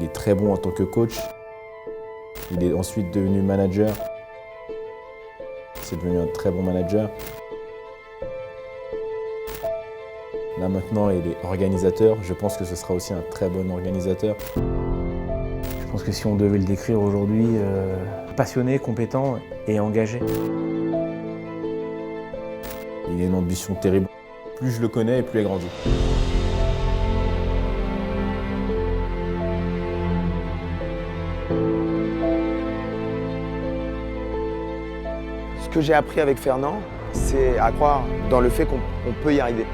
Il est très bon en tant que coach. Il est ensuite devenu manager. C'est devenu un très bon manager. Là maintenant, il est organisateur. Je pense que ce sera aussi un très bon organisateur. Je pense que si on devait le décrire aujourd'hui, passionné, compétent et engagé. Il a une ambition terrible. Plus je le connais, et plus il grandit. Ce que j'ai appris avec Fernand, c'est à croire dans le fait qu'on peut y arriver.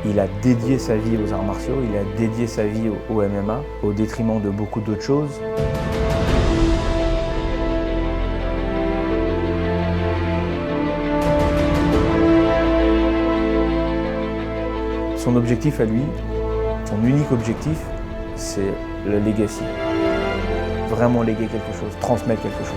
Il a dédié sa vie aux arts martiaux, il a dédié sa vie au MMA, au détriment de beaucoup d'autres choses. Son objectif à lui, son unique objectif, c'est le legacy. Vraiment léguer quelque chose, transmettre quelque chose.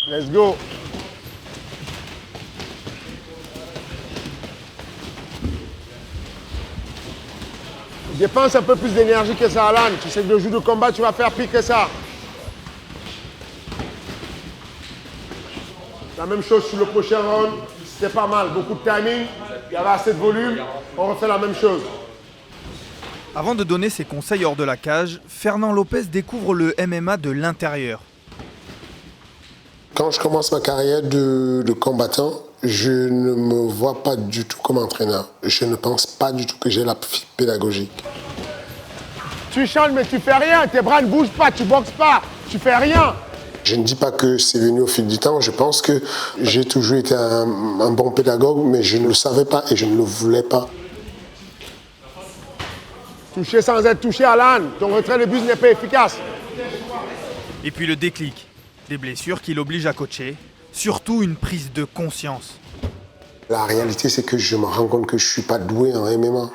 Let's go. Dépense un peu plus d'énergie que ça, Alan. Tu sais que le jour de combat, tu vas faire pire que ça. La même chose sur le prochain round. C'était pas mal. Beaucoup de timing. Il y avait assez de volume. On refait la même chose. Avant de donner ses conseils hors de la cage, Fernand Lopez découvre le MMA de l'intérieur. Quand je commence ma carrière de combattant, je ne me vois pas du tout comme entraîneur. Je ne pense pas du tout que j'ai la fibre pédagogique. Tu chantes mais tu fais rien. Tes bras ne bougent pas, tu boxes pas, tu fais rien. Je ne dis pas que c'est venu au fil du temps. Je pense que j'ai toujours été un bon pédagogue, mais je ne le savais pas et je ne le voulais pas. Toucher sans être touché, Alan. Ton retrait de bus n'est pas efficace. Et puis le déclic, des blessures qui l'obligent à coacher, surtout une prise de conscience. La réalité, c'est que je me rends compte que je ne suis pas doué en MMA.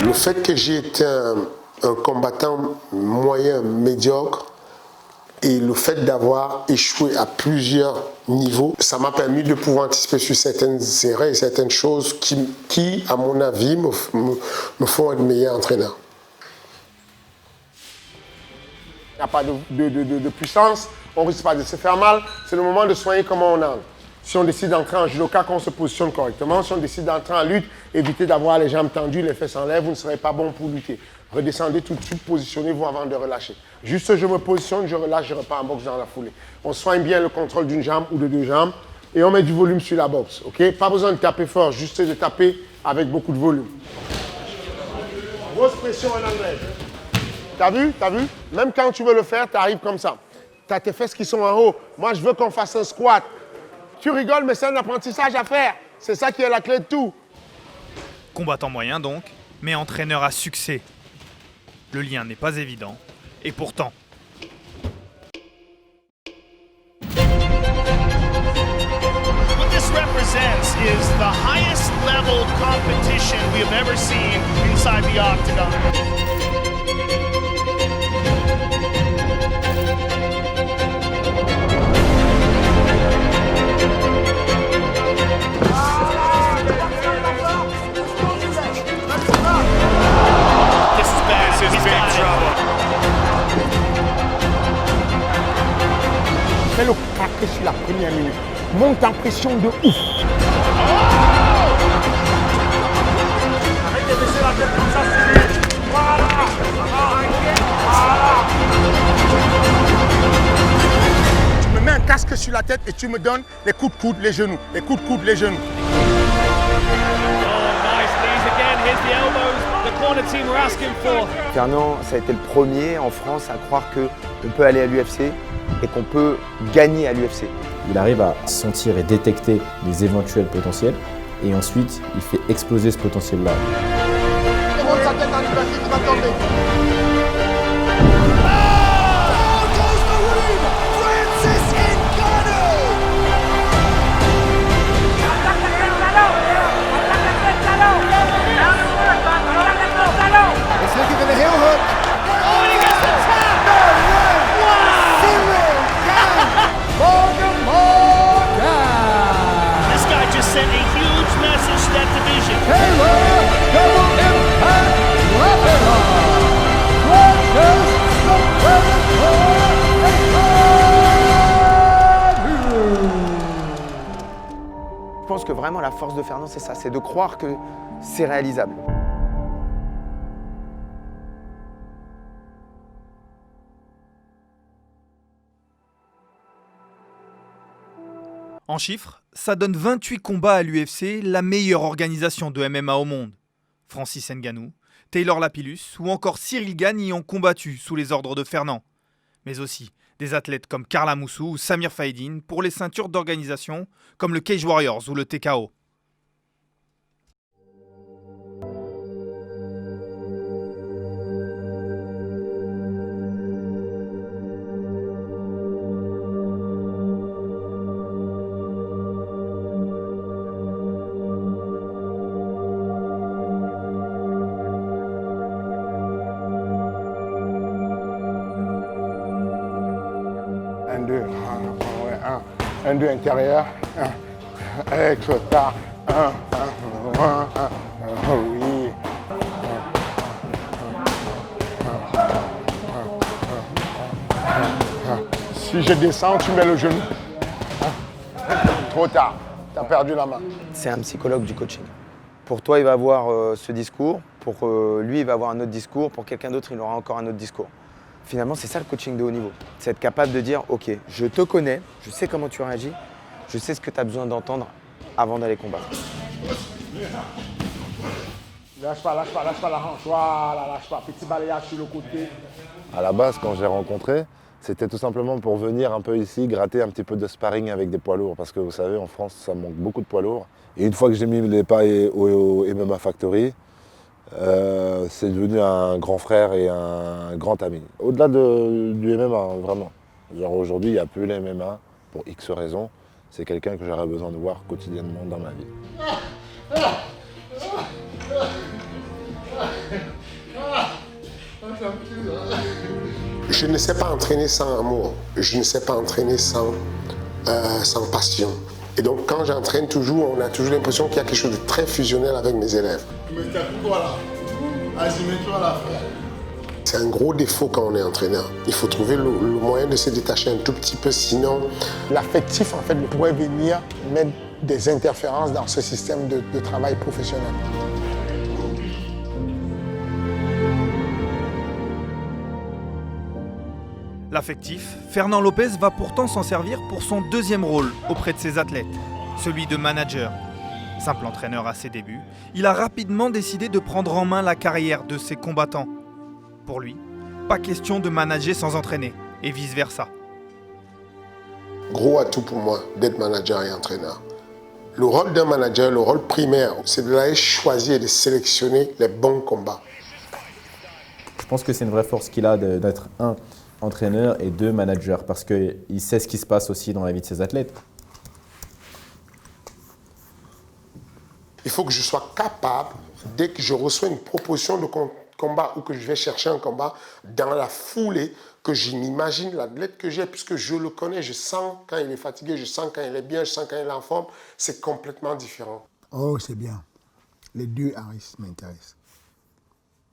Le fait que j'ai été un combattant moyen, médiocre, et le fait d'avoir échoué à plusieurs niveaux, ça m'a permis de pouvoir anticiper sur certaines erreurs et certaines choses qui à mon avis, me font être meilleur entraîneur. Il n'y a pas de puissance, on ne risque pas de se faire mal. C'est le moment de soigner comment on a. Si on décide d'entrer en judoka, qu'on se positionne correctement. Si on décide d'entrer en lutte, évitez d'avoir les jambes tendues, les fesses en l'air, vous ne serez pas bon pour lutter. Redescendez tout de suite, positionnez-vous avant de relâcher. Juste je me positionne, je relâche, je repars en boxe dans la foulée. On soigne bien le contrôle d'une jambe ou de deux jambes et on met du volume sur la boxe. Okay? Pas besoin de taper fort, juste de taper avec beaucoup de volume. Grosse pression en anglais. T'as vu? T'as vu? Même quand tu veux le faire, tu arrives comme ça. Tu as tes fesses qui sont en haut. Moi, je veux qu'on fasse un squat. Tu rigoles, mais c'est un apprentissage à faire. C'est ça qui est la clé de tout. Combattant moyen donc, mais entraîneur à succès. Le lien n'est pas évident, et pourtant. What this represents is the highest level competition we have ever seen inside the octagon. Fais le craquer sur la première minute. Monte en pression de ouf. Arrête de baisser la tête comme ça, c'est voilà. Voilà. Tu me mets un casque sur la tête et tu me donnes les coups de coude, les genoux. Les coups de coude, les genoux. Fernand, ça a été le premier en France à croire qu'on peut aller à l'UFC et qu'on peut gagner à l'UFC. Il arrive à sentir et détecter les éventuels potentiels et ensuite il fait exploser ce potentiel-là. Sa tête dans le classique, il va tomber. that division. Je pense que vraiment la force de Fernand, c'est ça, c'est de croire que c'est réalisable. En chiffres, ça donne 28 combats à l'UFC, la meilleure organisation de MMA au monde. Francis Ngannou, Taylor Lapillus ou encore Cyril Gane y ont combattu sous les ordres de Fernand. Mais aussi des athlètes comme Karla Moussou ou Samir Faidine pour les ceintures d'organisation comme le Cage Warriors ou le TKO. Un, deux, un, deux intérieur, extra, oui. Si je descends, tu mets le genou. Trop tard, tu as perdu la main. C'est un psychologue du coaching. Pour toi, il va avoir ce discours. Pour lui, il va avoir un autre discours. Pour quelqu'un d'autre, il aura encore un autre discours. Finalement, c'est ça le coaching de haut niveau. C'est être capable de dire, OK, je te connais, je sais comment tu réagis, je sais ce que tu as besoin d'entendre avant d'aller combattre. Lâche pas la hanche. Voilà, lâche pas. Petit balayage sur le côté. À la base, quand je l'ai rencontré, c'était tout simplement pour venir un peu ici, gratter un petit peu de sparring avec des poids lourds. Parce que vous savez, en France, ça manque beaucoup de poids lourds. Et une fois que j'ai mis les pas au MMA Factory, c'est devenu un grand frère et un grand ami. Au-delà du MMA, vraiment. Genre aujourd'hui, il n'y a plus le MMA pour X raisons. C'est quelqu'un que j'aurais besoin de voir quotidiennement dans ma vie. Je ne sais pas entraîner sans amour. Je ne sais pas entraîner sans passion. Et donc quand j'entraîne toujours, on a toujours l'impression qu'il y a quelque chose de très fusionnel avec mes élèves. Mais t'as tout quoi là? Vas-y, mets-toi là, frère. C'est un gros défaut quand on est entraîneur. Il faut trouver le moyen de se détacher un tout petit peu, sinon... L'affectif, en fait, pourrait venir mettre des interférences dans ce système de travail professionnel. L'affectif, Fernand Lopez va pourtant s'en servir pour son deuxième rôle auprès de ses athlètes, celui de manager. Simple entraîneur à ses débuts, il a rapidement décidé de prendre en main la carrière de ses combattants. Pour lui, pas question de manager sans entraîner, et vice-versa. Gros atout pour moi d'être manager et entraîneur. Le rôle d'un manager, le rôle primaire, c'est d'aller choisir et de sélectionner les bons combats. Je pense que c'est une vraie force qu'il a d'être un entraîneur et deux manager parce qu'il sait ce qui se passe aussi dans la vie de ses athlètes. Il faut que je sois capable, dès que je reçois une proposition de combat ou que je vais chercher un combat, dans la foulée, que je m'imagine l'athlète que j'ai, puisque je le connais, je sens quand il est fatigué, je sens quand il est bien, je sens quand il est en forme, c'est complètement différent. Oh, c'est bien. Les deux Harris m'intéressent.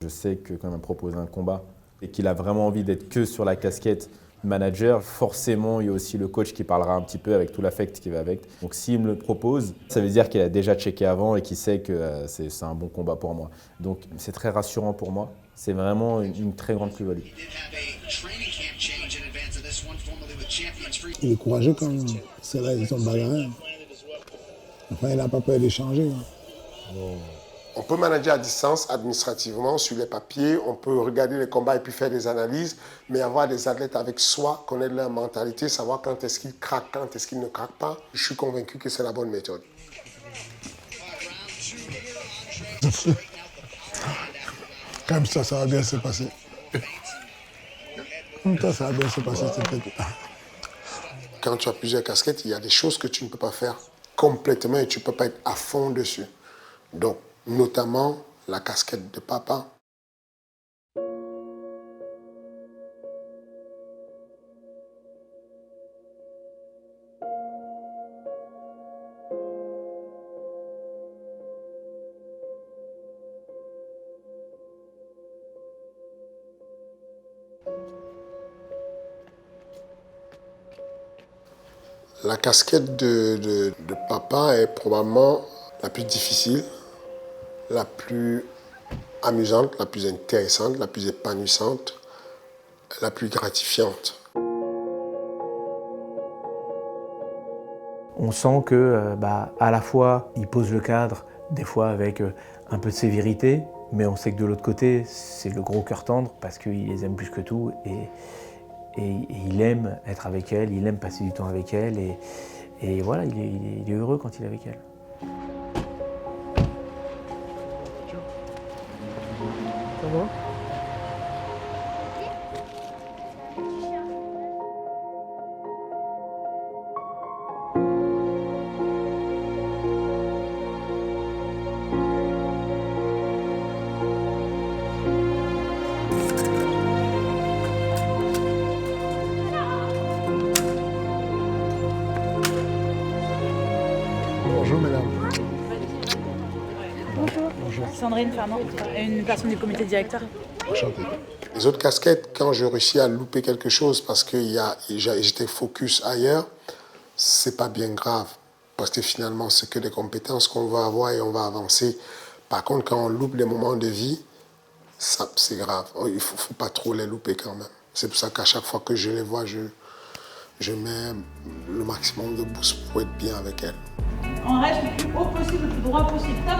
Je sais que quand il m'a proposé un combat et qu'il a vraiment envie d'être que sur la casquette manager, forcément, il y a aussi le coach qui parlera un petit peu avec tout l'affect qui va avec. Donc s'il me le propose, ça veut dire qu'il a déjà checké avant et qu'il sait que c'est un bon combat pour moi. Donc c'est très rassurant pour moi. C'est vraiment une très grande plus-value. Il est courageux quand même. C'est là, ils sont bagarrés. Enfin, il n'a pas peur d'échanger. On peut manager à distance administrativement, sur les papiers, on peut regarder les combats et puis faire des analyses, mais avoir des athlètes avec soi, connaître leur mentalité, savoir quand est-ce qu'ils craquent, quand est-ce qu'ils ne craquent pas, je suis convaincu que c'est la bonne méthode. Comme ça va bien se passer. Comme ça va bien se passer. Quand tu as plusieurs casquettes, il y a des choses que tu ne peux pas faire complètement et tu ne peux pas être à fond dessus. Donc, notamment la casquette de papa. La casquette de papa est probablement la plus difficile, la plus amusante, la plus intéressante, la plus épanouissante, la plus gratifiante. On sent que, à la fois, il pose le cadre, des fois avec un peu de sévérité, mais on sait que de l'autre côté, c'est le gros cœur tendre parce qu'il les aime plus que tout et il aime être avec elle, il aime passer du temps avec elle et voilà, il est heureux quand il est avec elle. Ça va? Bonjour mesdames. Bonjour. Sandrine Fernand, une personne du comité directeur. Enchanté. Les autres casquettes, quand je réussis à louper quelque chose parce que j'étais focus ailleurs, c'est pas bien grave. Parce que finalement, c'est que des compétences qu'on va avoir et on va avancer. Par contre, quand on loupe les moments de vie, c'est grave. Il ne faut pas trop les louper quand même. C'est pour ça qu'à chaque fois que je les vois, je mets le maximum de boost pour être bien avec elles. On reste le plus haut possible, le plus droit possible. Top.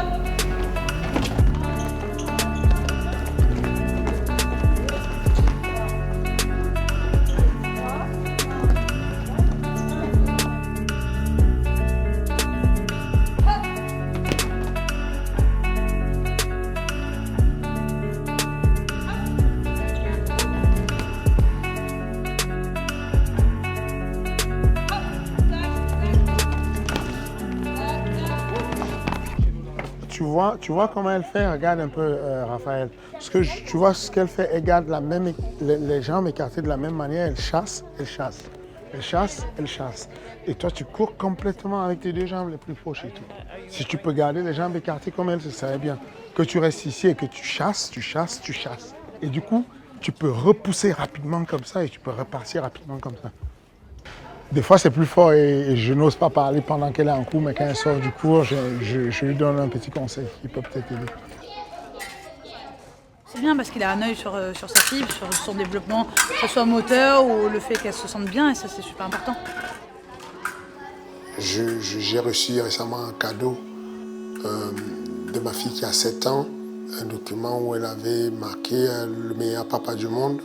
Tu vois comment elle fait? Regarde un peu, Raphaël. Tu vois ce qu'elle fait, elle garde les jambes écartées de la même manière, elle chasse, elle chasse. Elle chasse, elle chasse. Et toi, tu cours complètement avec tes deux jambes les plus proches et tout. Si tu peux garder les jambes écartées comme elle, ce serait bien. Que tu restes ici et que tu chasses, tu chasses, tu chasses. Et du coup, tu peux repousser rapidement comme ça et tu peux repartir rapidement comme ça. Des fois, c'est plus fort et je n'ose pas parler pendant qu'elle est en cours, mais quand elle sort du cours, je lui donne un petit conseil qui peut peut-être aider. C'est bien parce qu'il a un œil sur sa fille, sur son développement, que ce soit moteur ou le fait qu'elle se sente bien, et ça, c'est super important. J'ai reçu récemment un cadeau de ma fille qui a 7 ans, un document où elle avait marqué le meilleur papa du monde.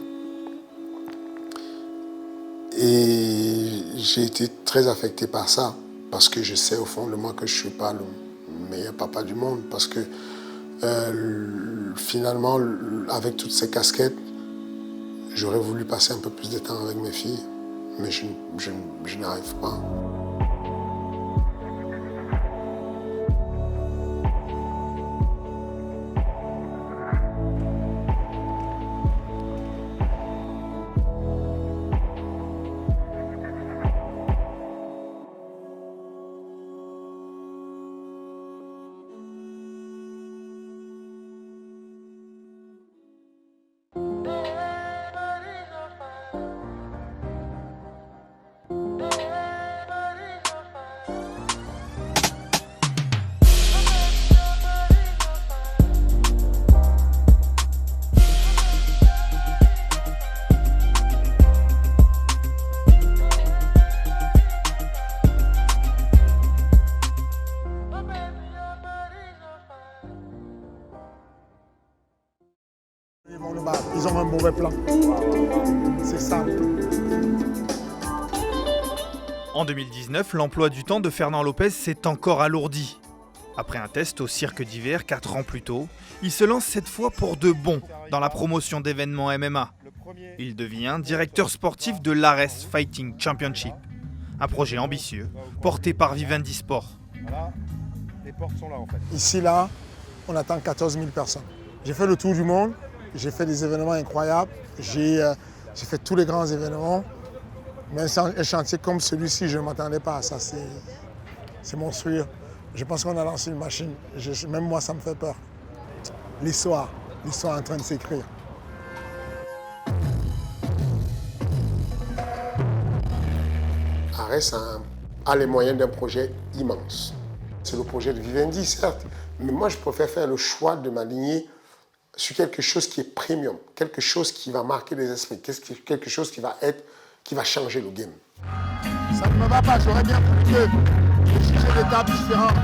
Et j'ai été très affecté par ça, parce que je sais au fond de moi que je ne suis pas le meilleur papa du monde, parce que finalement, avec toutes ces casquettes, j'aurais voulu passer un peu plus de temps avec mes filles, mais je n'arrive pas. Ils ont un mauvais plan. C'est ça. En 2019, l'emploi du temps de Fernand Lopez s'est encore alourdi. Après un test au cirque d'hiver 4 ans plus tôt, il se lance cette fois pour de bon dans la promotion d'événements MMA. Il devient directeur sportif de l'Ares Fighting Championship, un projet ambitieux porté par Vivendi Sport. Voilà, les portes sont là en fait. Ici, là, on attend 14 000 personnes. J'ai fait le tour du monde. J'ai fait des événements incroyables, j'ai fait tous les grands événements, mais un chantier comme celui-ci, je ne m'attendais pas à ça, c'est monstrueux. Je pense qu'on a lancé une machine, même moi ça me fait peur. L'histoire est en train de s'écrire. Ares a un a les moyens d'un projet immense. C'est le projet de Vivendi, certes, mais moi je préfère faire le choix de m'aligner sur quelque chose qui est premium, quelque chose qui va marquer les esprits, quelque chose qui va changer le game. Ça ne me va pas, j'aurais bien voulu que juger des tables différentes.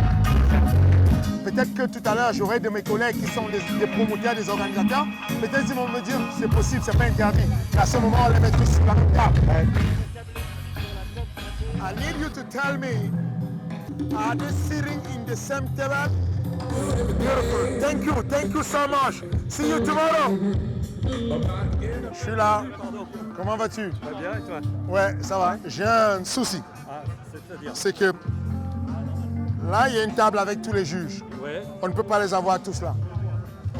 Peut-être que tout à l'heure, j'aurai de mes collègues qui sont des promoteurs, des organisateurs. Peut-être qu'ils vont me dire c'est possible, c'est pas interdit. À ce moment, on les met tous sur la même table. I need you to tell me, are they sitting in the same table? Beautiful. Thank you so much. See you tomorrow. Je suis là. Comment vas-tu? Bien et toi? Ouais, ça va. J'ai un souci. C'est que là, il y a une table avec tous les juges. Ouais. On ne peut pas les avoir tous là.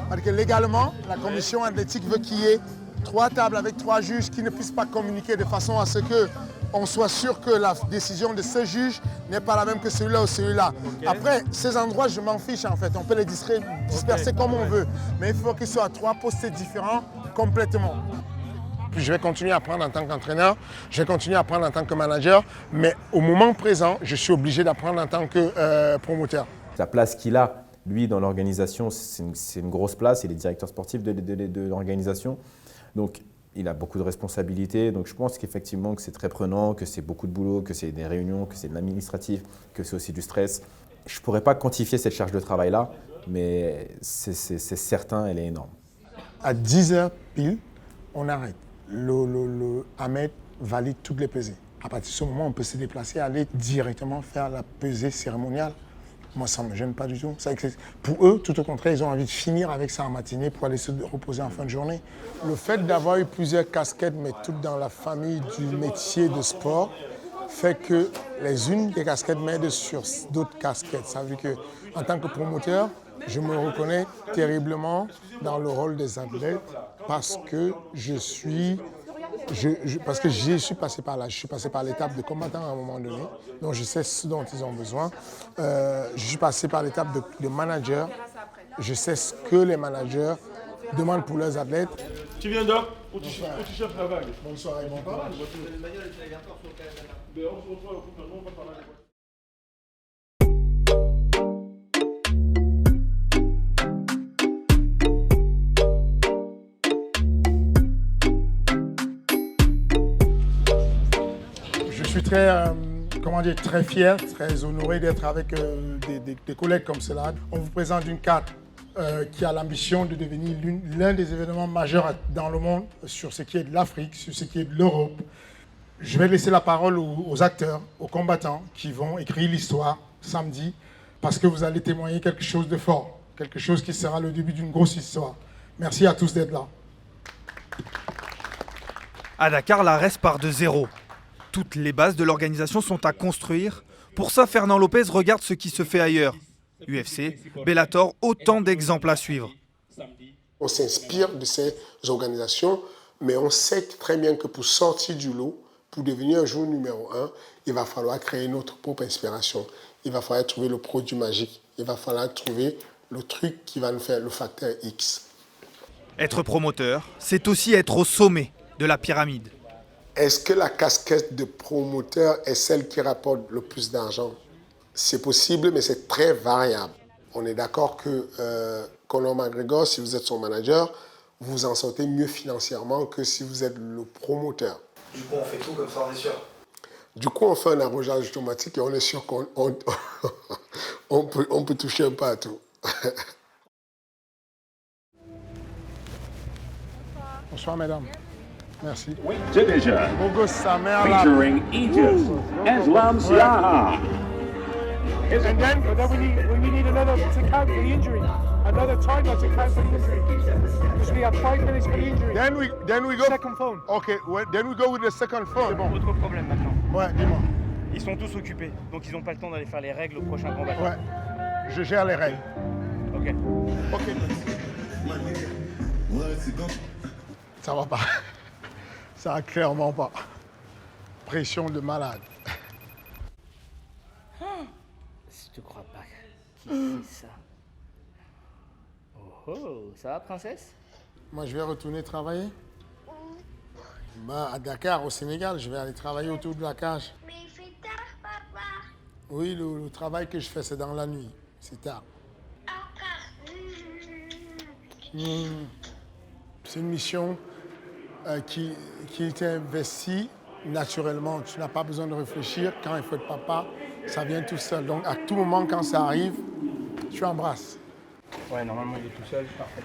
Parce que légalement, la commission athlétique veut qu'il y ait 3 tables avec 3 juges qui ne puissent pas communiquer de façon à ce qu'on soit sûr que la décision de ce juge n'est pas la même que celui-là ou celui-là. Okay. Après, ces endroits, je m'en fiche en fait. On peut les disperser comme on veut. Mais il faut qu'ils soient à 3 postes différents complètement. Je vais continuer à apprendre en tant qu'entraîneur, je vais continuer à apprendre en tant que manager, mais au moment présent, je suis obligé d'apprendre en tant que promoteur. La place qu'il a, lui, dans l'organisation, c'est une grosse place. Il est directeur sportif de l'organisation. Donc, il a beaucoup de responsabilités. Donc, je pense qu'effectivement, que c'est très prenant, que c'est beaucoup de boulot, que c'est des réunions, que c'est de l'administratif, que c'est aussi du stress. Je ne pourrais pas quantifier cette charge de travail-là, mais c'est certain, elle est énorme. À 10h pile, on arrête. Le Ahmed valide toutes les pesées. À partir de ce moment, on peut se déplacer, aller directement faire la pesée cérémoniale. Moi, ça ne me gêne pas du tout. Pour eux, tout au contraire, ils ont envie de finir avec ça en matinée pour aller se reposer en fin de journée. Le fait d'avoir eu plusieurs casquettes, mais toutes dans la famille du métier de sport, fait que les unes des casquettes m'aident sur d'autres casquettes. Ça veut dire qu'en tant que promoteur, je me reconnais terriblement dans le rôle des athlètes parce que j'y suis passé par là. Je suis passé par l'étape de combattant à un moment donné, donc je sais ce dont ils ont besoin. Je suis passé par l'étape de manager. Je sais ce que les managers demandent pour leurs athlètes. Tu viens d'où? Où tu cherches la vague? Bonsoir, mon papa. Je suis très fier, très honoré d'être avec des collègues comme cela. On vous présente une carte qui a l'ambition de devenir l'un des événements majeurs dans le monde sur ce qui est de l'Afrique, sur ce qui est de l'Europe. Je vais laisser la parole aux acteurs, aux combattants qui vont écrire l'histoire samedi parce que vous allez témoigner quelque chose de fort, quelque chose qui sera le début d'une grosse histoire. Merci à tous d'être là. À Dakar, la RES part de zéro. Toutes les bases de l'organisation sont à construire. Pour ça, Fernand Lopez regarde ce qui se fait ailleurs. UFC, Bellator, autant d'exemples à suivre. On s'inspire de ces organisations, mais on sait très bien que pour sortir du lot, pour devenir un jour numéro 1, il va falloir créer notre propre inspiration. Il va falloir trouver le produit magique. Il va falloir trouver le truc qui va nous faire le facteur X. Être promoteur, c'est aussi être au sommet de la pyramide. Est-ce que la casquette de promoteur est celle qui rapporte le plus d'argent? C'est possible, mais c'est très variable. On est d'accord que Conor McGregor, si vous êtes son manager, vous en sortez mieux financièrement que si vous êtes le promoteur. Du coup, on fait tout comme ça, on est sûr. Du coup, on fait un arrosage automatique et on est sûr qu'on peut toucher un peu à tout. Bonsoir, mesdames. Merci. Division featuring Aegis Islam Siaha. And then we need another to count for the injury. Another timer to count for the injury. Because we have 5 minutes for the injury. Then we go. Second phone. Okay, well, then we go with the second phone. C'est bon. Autre problème maintenant. Ouais, dis-moi. Ils sont tous occupés, donc ils n'ont pas le temps d'aller faire les règles au prochain combat. Ouais, je gère les règles. Ok. Ok. Ça va pas. Ça va clairement pas. Pression de malade. Je te crois pas. Qui fait ça? Oh, ça va, princesse? Moi, je vais retourner travailler. Bah, à Dakar, au Sénégal, je vais aller travailler autour de la cage. Mais il fait tard, papa. Oui, le travail que je fais, c'est dans la nuit. C'est tard. C'est une mission qui était investie naturellement. Tu n'as pas besoin de réfléchir. Quand il faut être papa, ça vient tout seul. Donc à tout moment, quand ça arrive, tu embrasses. Ouais, normalement, il est tout seul. Parfait.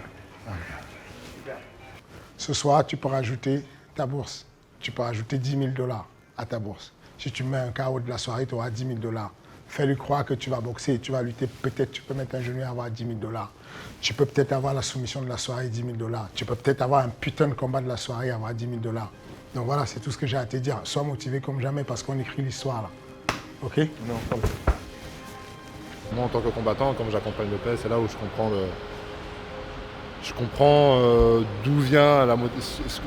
Ce soir, tu peux rajouter ta bourse. Tu peux rajouter $10 000 à ta bourse. Si tu mets un KO de la soirée, tu auras $10 000. Fais-lui croire que tu vas boxer, tu vas lutter. Peut-être tu peux mettre un genou et avoir $10 000. Tu peux peut-être avoir la soumission de la soirée, $10 000. Tu peux peut-être avoir un putain de combat de la soirée et avoir $10 000. Donc voilà, c'est tout ce que j'ai à te dire. Sois motivé comme jamais parce qu'on écrit l'histoire là. Ok? Non, moi, en tant que combattant, comme j'accompagne le PS, c'est là où je comprends d'où vient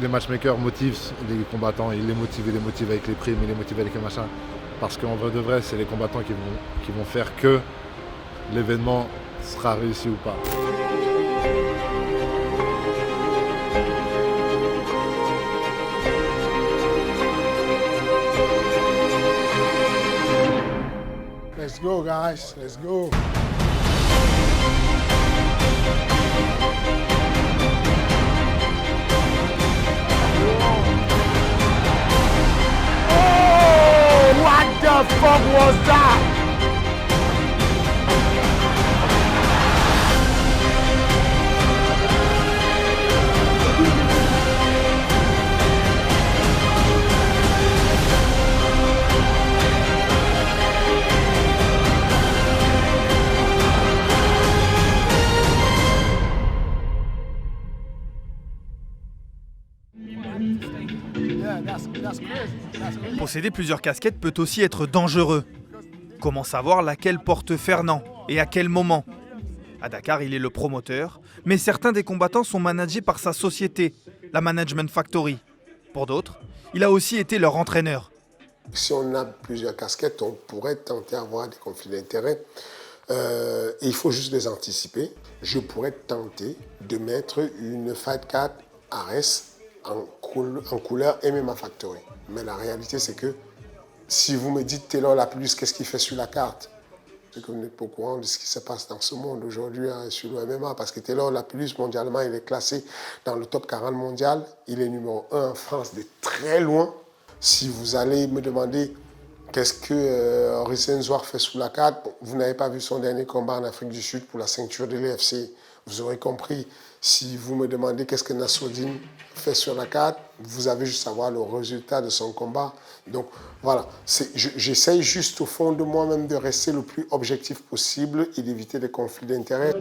les matchmakers motivent les combattants. Ils les motivent avec les primes, ils les motivent avec les machins. Parce qu'en vrai de vrai, c'est les combattants qui vont faire que l'événement sera réussi ou pas. Let's go, guys. Let's go. Oh, what the fuck was that? Posséder plusieurs casquettes peut aussi être dangereux. Comment savoir laquelle porte Fernand et à quel moment? À Dakar, il est le promoteur, mais certains des combattants sont managés par sa société, la Management Factory. Pour d'autres, il a aussi été leur entraîneur. Si on a plusieurs casquettes, on pourrait tenter d'avoir des conflits d'intérêts. Il faut juste les anticiper. Je pourrais tenter de mettre une Fight Card Ares en couleur MMA Factory. Mais la réalité, c'est que si vous me dites Taylor Lapillus, qu'est-ce qu'il fait sur la carte? C'est que vous n'êtes pas au courant de ce qui se passe dans ce monde aujourd'hui sur le MMA. Parce que Taylor Lapillus, mondialement, il est classé dans le top 40 mondial. Il est numéro 1 en France de très loin. Si vous allez me demander qu'est-ce que Hissène Zouar fait sous la carte, vous n'avez pas vu son dernier combat en Afrique du Sud pour la ceinture de l'UFC. Vous aurez compris. Si vous me demandez qu'est-ce que Nassourdine fait sur la carte, vous avez juste à voir le résultat de son combat. Donc voilà, j'essaye juste au fond de moi-même de rester le plus objectif possible et d'éviter les conflits d'intérêts.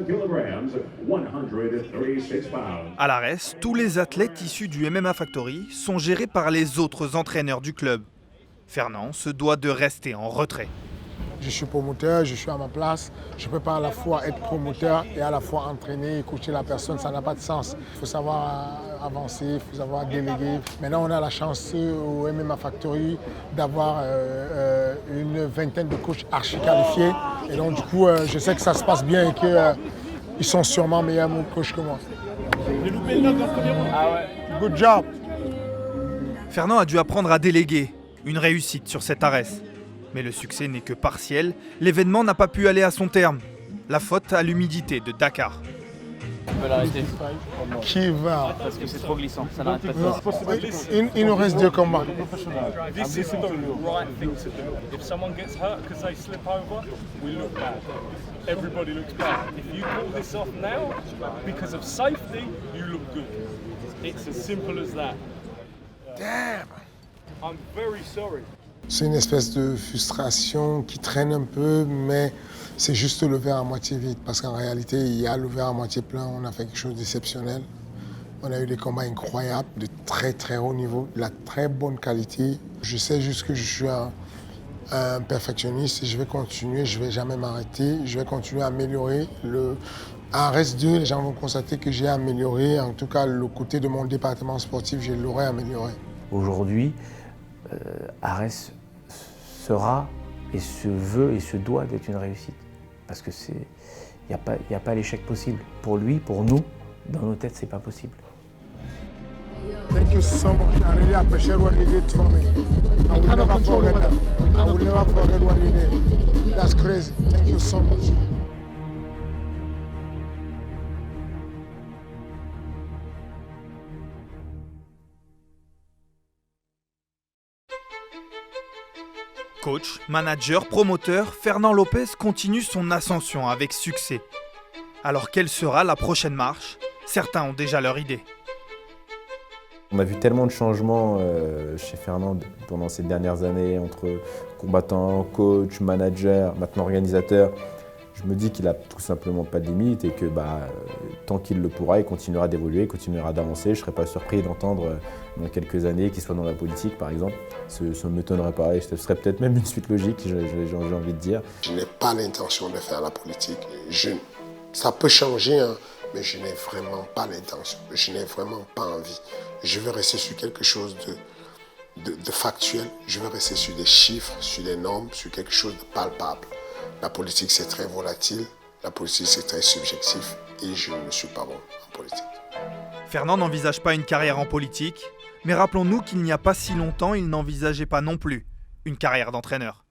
À l'ARES, tous les athlètes issus du MMA Factory sont gérés par les autres entraîneurs du club. Fernand se doit de rester en retrait. Je suis promoteur, je suis à ma place. Je ne peux pas à la fois être promoteur et à la fois entraîner et coacher la personne. Ça n'a pas de sens. Il faut savoir avancer, il faut savoir déléguer. Maintenant, on a la chance au MMA Factory d'avoir une vingtaine de coachs archi qualifiés. Et donc, du coup, je sais que ça se passe bien et qu'ils sont sûrement meilleurs coachs que moi. Good job. Fernand a dû apprendre à déléguer. Une réussite sur cette ARES. Mais le succès n'est que partiel, l'événement n'a pas pu aller à son terme. La faute à l'humidité de Dakar. On peut l'arrêter. Qui va? Parce que c'est trop glissant, ça n'arrête pas de Il nous reste 2 combats. This is the right thing to do. If someone gets hurt because they slip over, we look bad. Everybody looks bad. If you pull this off now, because of safety, you look good. It's as simple as that. Damn! I'm very sorry. C'est une espèce de frustration qui traîne un peu, mais c'est juste le verre à moitié vide. Parce qu'en réalité, il y a le verre à moitié plein. On a fait quelque chose d'exceptionnel. On a eu des combats incroyables, de très très haut niveau, de la très bonne qualité. Je sais juste que je suis un perfectionniste et je vais continuer, je ne vais jamais m'arrêter. Je vais continuer à améliorer. En reste 2, les gens vont constater que j'ai amélioré. En tout cas, le côté de mon département sportif, je l'aurais amélioré. Aujourd'hui, ARES sera et se veut et se doit d'être une réussite. Parce que il n'y a pas l'échec possible. Pour lui, pour nous, dans nos têtes, c'est pas possible. Thank you so much. I really appreciate what you did for me. I will never forget that. I will never forget what you did. That's crazy. Thank you so much. Coach, manager, promoteur, Fernand Lopez continue son ascension avec succès. Alors quelle sera la prochaine marche? Certains ont déjà leur idée. On a vu tellement de changements chez Fernand pendant ces dernières années, entre combattant, coach, manager, maintenant organisateur. Je me dis qu'il n'a tout simplement pas de limite et que tant qu'il le pourra, il continuera d'évoluer, continuera d'avancer. Je ne serais pas surpris d'entendre dans quelques années qu'il soit dans la politique, par exemple. Ça ne m'étonnerait pas et ce serait peut-être même une suite logique, j'ai envie de dire. Je n'ai pas l'intention de faire la politique. Ça peut changer, hein, mais je n'ai vraiment pas l'intention. Je n'ai vraiment pas envie. Je veux rester sur quelque chose de factuel. Je veux rester sur des chiffres, sur des normes, sur quelque chose de palpable. La politique, c'est très volatile. La politique, c'est très subjectif. Et je ne suis pas bon en politique. Fernand n'envisage pas une carrière en politique, mais rappelons-nous qu'il n'y a pas si longtemps, il n'envisageait pas non plus une carrière d'entraîneur.